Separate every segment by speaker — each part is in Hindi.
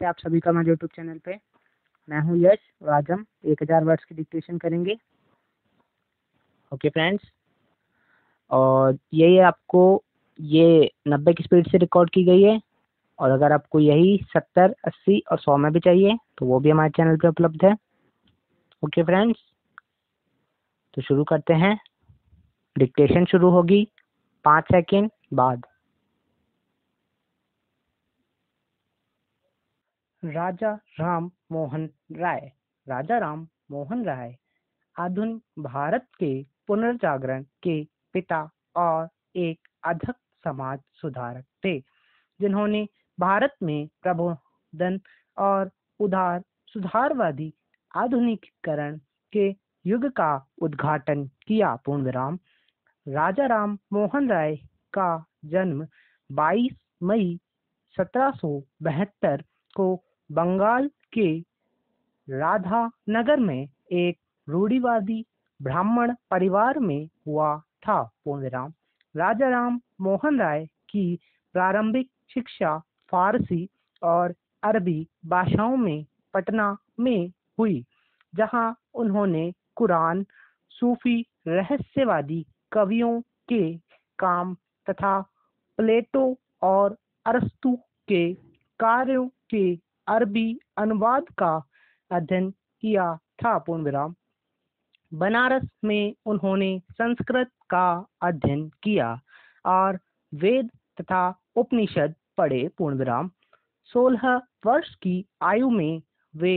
Speaker 1: है आप सभी का मेरे यूट्यूब चैनल पे। मैं हूँ यश और आज हम 1000 वर्ड्स की डिक्टेशन करेंगे। ओके फ्रेंड्स, और ये आपको ये 90 की स्पीड से रिकॉर्ड की गई है, और अगर आपको यही 70, 80 और 100 में भी चाहिए तो वो भी हमारे चैनल पे उपलब्ध है। ओके फ्रेंड्स, तो शुरू करते हैं। डिक्टेशन शुरू होगी 5 सेकेंड बाद। राजा राम मोहन राय। राजा राम मोहन राय आधुनिक भारत के पुनर्जागरण के पिता और एक अधक समाज सुधारक थे, जिन्होंने भारत में प्रबोधन और उदार सुधारवादी आधुनिकीकरण के युग का उद्घाटन किया। पूर्ण विराम। राजा राम मोहन राय का जन्म 22 मई 1772 को बंगाल के राधा नगर में एक रूढ़िवादी ब्राह्मण परिवार में हुआ था। पूर्ण विराम। राजा राम मोहन राय की प्रारंभिक शिक्षा फारसी और अरबी भाषाओं में पटना में हुई, जहां उन्होंने कुरान, सूफी रहस्यवादी कवियों के काम तथा प्लेटो और अरस्तु के कार्यों के अरबी अनुवाद का अध्ययन किया था। पूर्ण विराम। बनारस में उन्होंने संस्कृत का अध्ययन किया और वेद तथा उपनिषद पढ़े। पूर्ण विराम। 16 वर्ष की आयु में वे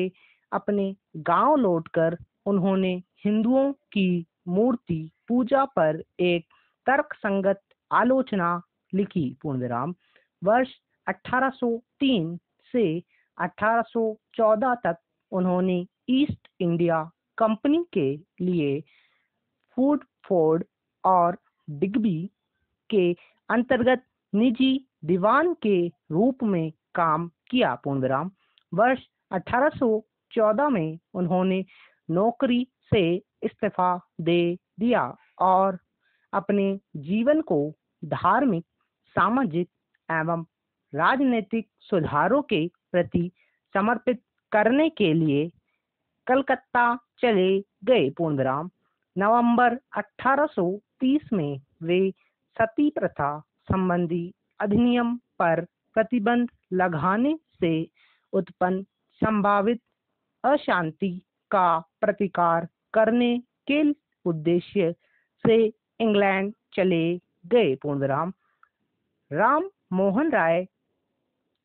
Speaker 1: अपने गांव लौटकर उन्होंने हिंदुओं की मूर्ति पूजा पर एक तर्कसंगत आलोचना लिखी। पूर्ण विराम। वर्ष 1803 से 1814 तक उन्होंने ईस्ट इंडिया कंपनी के लिए वुडफोर्ड और डिग्बी के अंतर्गत निजी दीवान के रूप में काम किया। पूर्ण विराम। वर्ष 1814 में उन्होंने नौकरी से इस्तीफा दे दिया और अपने जीवन को धार्मिक, सामाजिक एवं राजनीतिक सुधारों के प्रति समर्पित करने के लिए कलकत्ता चले गए। पूर्ण विराम। नवंबर 1830 में वे सती प्रथा संबंधी अधिनियम पर प्रतिबंध लगाने से उत्पन्न संभावित अशांति का प्रतिकार करने के उद्देश्य से इंग्लैंड चले गए। पूर्ण विराम। राम मोहन राय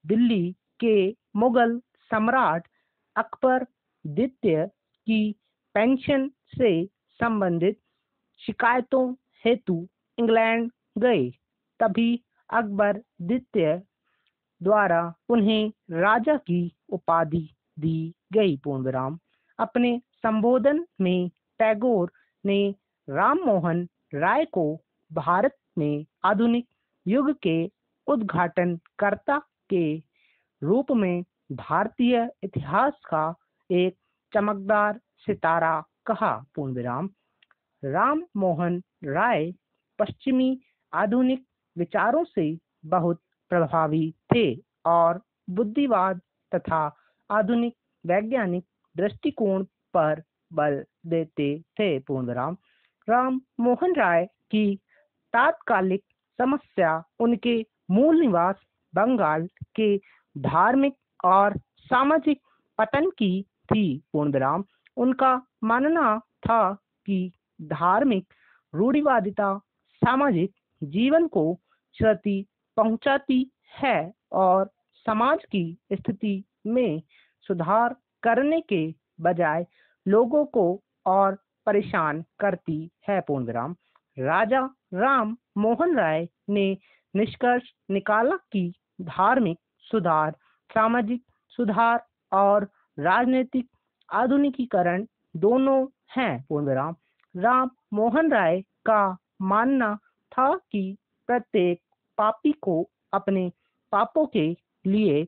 Speaker 1: दिल्ली के मुगल सम्राट अकबर द्वितीय की पेंशन से संबंधित शिकायतों हेतु इंग्लैंड गए। तभी अकबर द्वितीय द्वारा उन्हें राजा की उपाधि दी गई। पूर्ण विराम। अपने संबोधन में टैगोर ने राम मोहन राय को भारत में आधुनिक युग के उद्घाटनकर्ता के रूप में भारतीय इतिहास का एक चमकदार सितारा कहा। पूर्ण विराम। राम मोहन राय पश्चिमी आधुनिक विचारों से बहुत प्रभावी थे और बुद्धिवाद तथा आधुनिक वैज्ञानिक दृष्टिकोण पर बल देते थे। पूर्ण विराम। राम मोहन राय की तात्कालिक समस्या उनके मूल निवास बंगाल के धार्मिक और सामाजिक पतन की थी। पूर्ण विराम। उनका मानना था कि धार्मिक रूढ़िवादिता सामाजिक जीवन को क्षति पहुंचाती है और समाज की स्थिति में सुधार करने के बजाय लोगों को और परेशान करती है। पूर्ण विराम। राजा राम मोहन राय ने निष्कर्ष निकाला कि धार्मिक सुधार, सामाजिक सुधार और राजनीतिक आधुनिकीकरण दोनों हैं। पूर्ण विराम। राम मोहन राय का मानना था कि प्रत्येक पापी को अपने पापों के लिए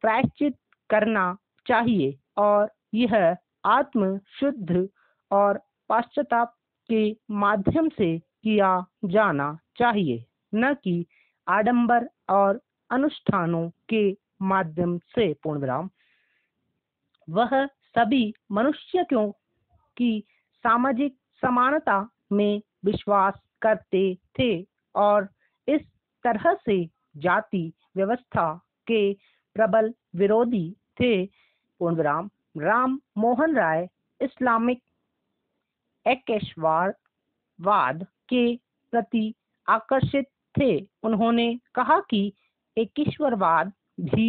Speaker 1: प्रायश्चित करना चाहिए और यह आत्म शुद्ध और पश्चाताप के माध्यम से किया जाना चाहिए, न कि आडंबर और अनुष्ठानों के माध्यम से पूर्ण विराम। वह सभी मनुष्यों की सामाजिक समानता में विश्वास करते थे और इस तरह से जाति व्यवस्था के प्रबल विरोधी थे पूर्ण विराम। राम मोहन राय इस्लामिक एकेश्वरवाद के प्रति आकर्षित थे। उन्होंने कहा कि एकेश्वरवाद भी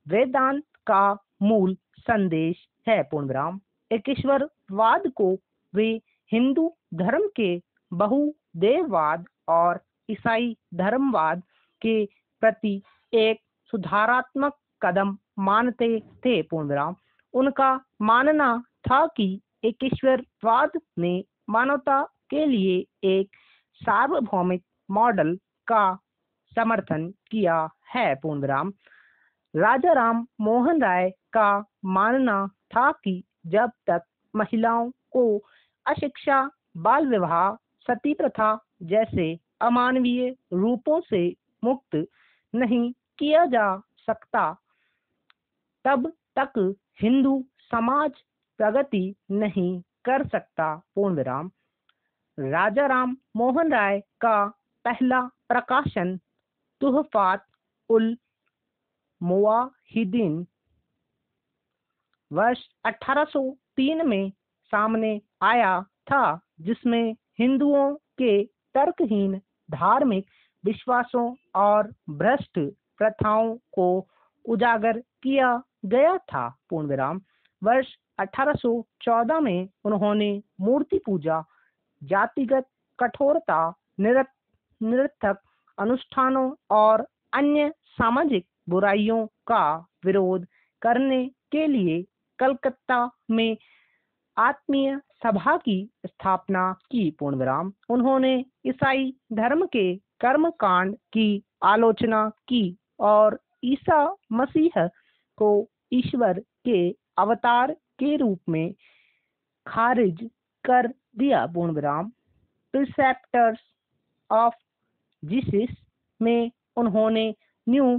Speaker 1: वेदांत का मूल संदेश है पूर्ण विराम। एकेश्वरवाद को वे हिंदू धर्म के बहुदेववाद और ईसाई धर्मवाद के प्रति एक सुधारात्मक कदम मानते थे पूर्ण विराम। उनका मानना था कि एकेश्वरवाद ने मानवता के लिए एक सार्वभौमिक मॉडल का समर्थन किया है पूर्ण विराम। राजा राम मोहन राय का मानना था कि जब तक महिलाओं को अशिक्षा, बाल विवाह, सती प्रथा जैसे अमानवीय रूपों से मुक्त नहीं किया जा सकता, तब तक हिंदू समाज प्रगति नहीं कर सकता पूर्ण विराम। राजा राम मोहन राय का पहला प्रकाशन तुहफात उल मुवाहिदीन वर्ष 1803 में सामने आया था, जिसमें हिंदुओं के तर्कहीन धार्मिक विश्वासों और भ्रष्ट प्रथाओं को उजागर किया गया था पूर्ण विराम। वर्ष 1814 में उन्होंने मूर्ति पूजा, जातिगत कठोरता, निरर्थक अनुष्ठानों और अन्य सामाजिक बुराइयों का विरोध करने के लिए कलकत्ता में आत्मीय सभा की स्थापना की पूर्ण विराम। उन्होंने ईसाई धर्म के कर्म कांड की आलोचना की और ईसा मसीह को ईश्वर के अवतार के रूप में खारिज कर दिया पूर्ण विराम। प्रिसेप्टर्स ऑफ जीसस में उन्होंने न्यू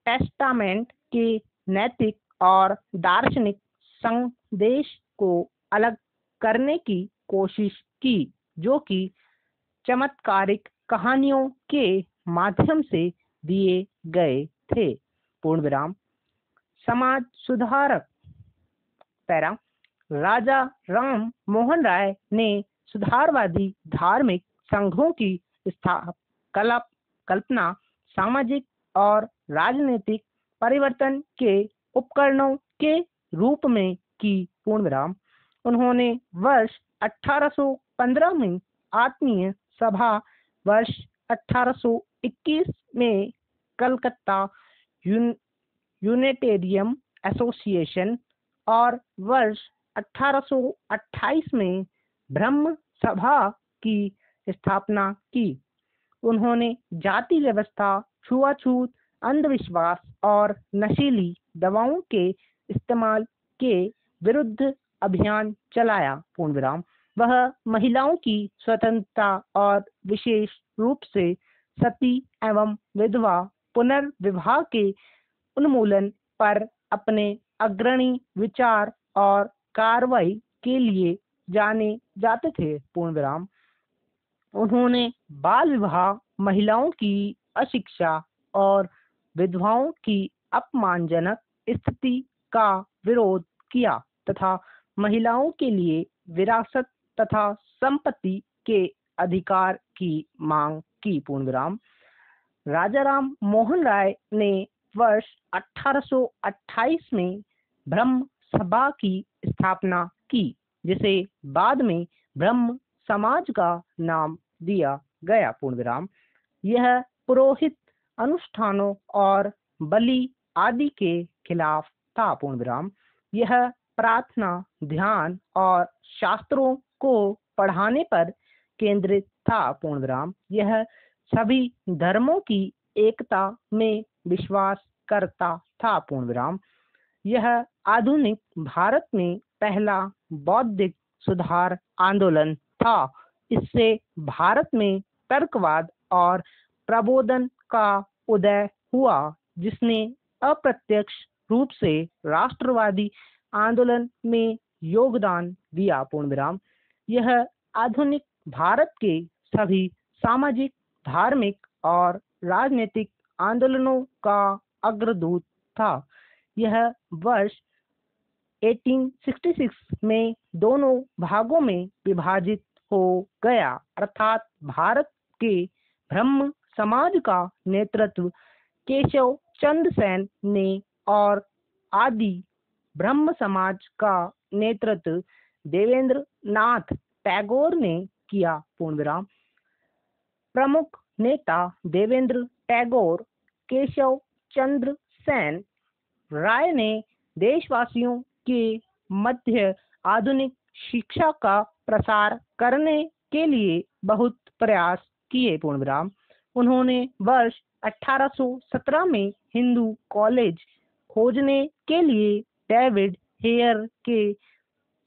Speaker 1: टेस्टामेंट के नैतिक और दार्शनिक संदेश को अलग करने की कोशिश की, जो कि चमत्कारिक कहानियों के माध्यम से दिए गए थे पूर्ण विराम। समाज सुधारक पैरा राजा राम मोहन राय ने सुधारवादी धार्मिक संघों की कल्पना सामाजिक और राजनीतिक परिवर्तन के उपकरणों के रूप में की पूर्ण विराम। उन्होंने वर्ष 1815 में आत्मीय सभा, वर्ष 1821 में कलकत्ता यूनिटेरियम एसोसिएशन और वर्ष 1828 में ब्रह्म सभा की स्थापना की। उन्होंने जाति व्यवस्था, छुआछूत, अंधविश्वास और नशीली दवाओं के इस्तेमाल के विरुद्ध अभियान चलाया पूर्ण विराम। वह महिलाओं की स्वतंत्रता और विशेष रूप से सती एवं विधवा पुनर्विवाह के उन्मूलन पर अपने अग्रणी विचार और कार्रवाई के लिए जाने जाते थे पूर्ण विराम। उन्होंने बाल विवाह, महिलाओं की अशिक्षा और विधवाओं की अपमानजनक स्थिति का विरोध किया तथा महिलाओं के लिए विरासत तथा संपत्ति के अधिकार की मांग की पूर्ण विराम। राजा राम मोहन राय ने वर्ष 1828 में ब्रह्म सभा की स्थापना की, जिसे बाद में ब्रह्म समाज का नाम दिया गया पूर्ण विराम। यह पुरोहित अनुष्ठानों और बलि आदि के खिलाफ था पूर्ण विराम। यह प्रार्थना, ध्यान और शास्त्रों को पढ़ाने पर केंद्रित था पूर्ण विराम। यह सभी धर्मों की एकता में विश्वास करता था पूर्ण विराम। यह आधुनिक भारत में पहला बौद्धिक सुधार आंदोलन था। इससे भारत में तर्कवाद और प्रबोधन का उदय हुआ, जिसने अप्रत्यक्ष रूप से राष्ट्रवादी आंदोलन में योगदान दिया। पूर्ण विराम। यह आधुनिक भारत के सभी सामाजिक, धार्मिक और राजनीतिक आंदोलनों का अग्रदूत था। यह वर्ष 1866 में दोनों भागों में विभाजित हो गया, अर्थात भारत के ब्रह्म समाज का नेतृत्व केशव चंद्र सेन ने और आदि ब्रह्म समाज का नेतृत्व देवेंद्र नाथ टैगोर ने किया। पूर्ण विराम। प्रमुख नेता देवेंद्र टैगोर, केशव चंद्र सेन, राय ने देशवासियों के मध्य आधुनिक शिक्षा का प्रसार करने के लिए बहुत प्रयास किए। पूर्ण विराम। उन्होंने वर्ष 1817 में हिंदू कॉलेज खोजने के लिए डेविड हेयर के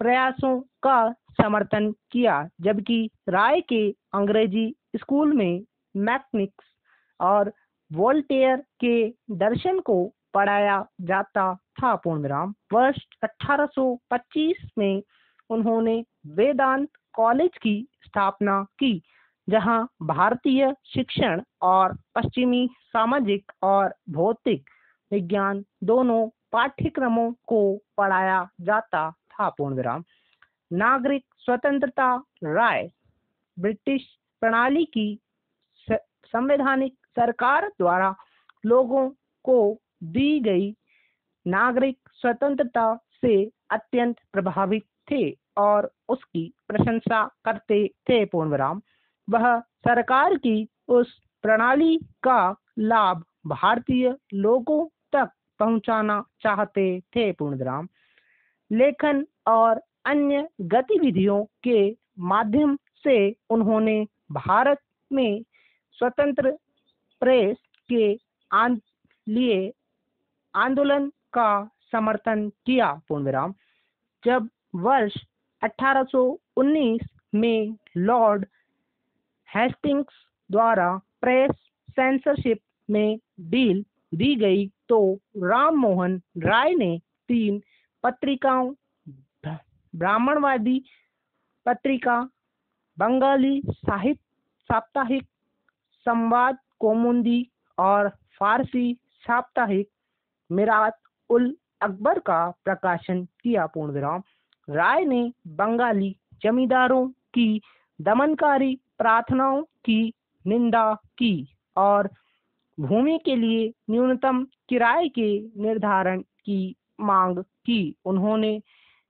Speaker 1: प्रयासों का समर्थन किया, जबकि राय के अंग्रेजी स्कूल में मैकनिक्स और वोल्टेयर के दर्शन को पढ़ाया जाता था। पूर्ण विराम। वर्ष 1825 में उन्होंने वेदांत कॉलेज की स्थापना की, जहां भारतीय शिक्षण और पश्चिमी सामाजिक और भौतिक विज्ञान दोनों पाठ्यक्रमों को पढ़ाया जाता था। पूर्ण विराम। नागरिक स्वतंत्रता। राय ब्रिटिश प्रणाली की संवैधानिक सरकार द्वारा लोगों को दी गई नागरिक स्वतंत्रता से अत्यंत प्रभावित थे और उसकी प्रशंसा करते थे। पूर्ण विराम। वह सरकार की उस प्रणाली का लाभ भारतीय लोगों तक पहुंचाना चाहते थे। पूर्ण विराम। लेखन और अन्य गतिविधियों के माध्यम से उन्होंने भारत में स्वतंत्र प्रेस के लिए आंदोलन का समर्थन किया। पूर्ण विराम। जब वर्ष 1819 में लॉर्ड हेस्टिंग्स द्वारा प्रेस सेंसरशिप में ढील दी गई, तो राम मोहन राय ने 3 पत्रिकाओं, ब्राह्मणवादी पत्रिका, बंगाली साहित्य साप्ताहिक संवाद कौमुदी और फारसी साप्ताहिक मिरात उल अकबर का प्रकाशन किया। पूर्ण विराम। राय ने बंगाली जमींदारों की दमनकारी प्रार्थनाओं की निंदा की और भूमि के लिए न्यूनतम किराए के निर्धारण की मांग की। उन्होंने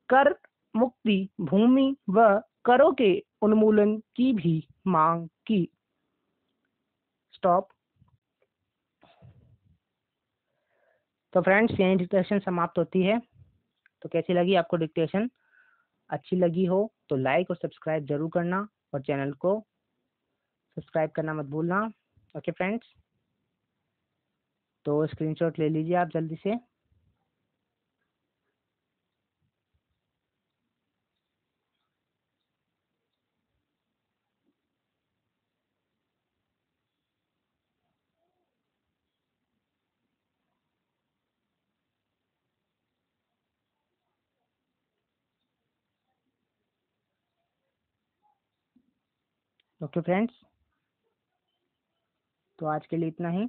Speaker 1: कर मुक्ति, भूमि व करों के उन्मूलन की भी मांग की। स्टॉप। तो फ्रेंड्स, यही डिक्टेशन समाप्त होती है। तो कैसी लगी आपको डिक्टेशन? अच्छी लगी हो तो लाइक और सब्सक्राइब जरूर करना और चैनल को सब्सक्राइब करना मत भूलना। ओके फ्रेंड्स, तो स्क्रीनशॉट ले लीजिए आप जल्दी से। ओके फ्रेंड्स, तो आज के लिए इतना ही।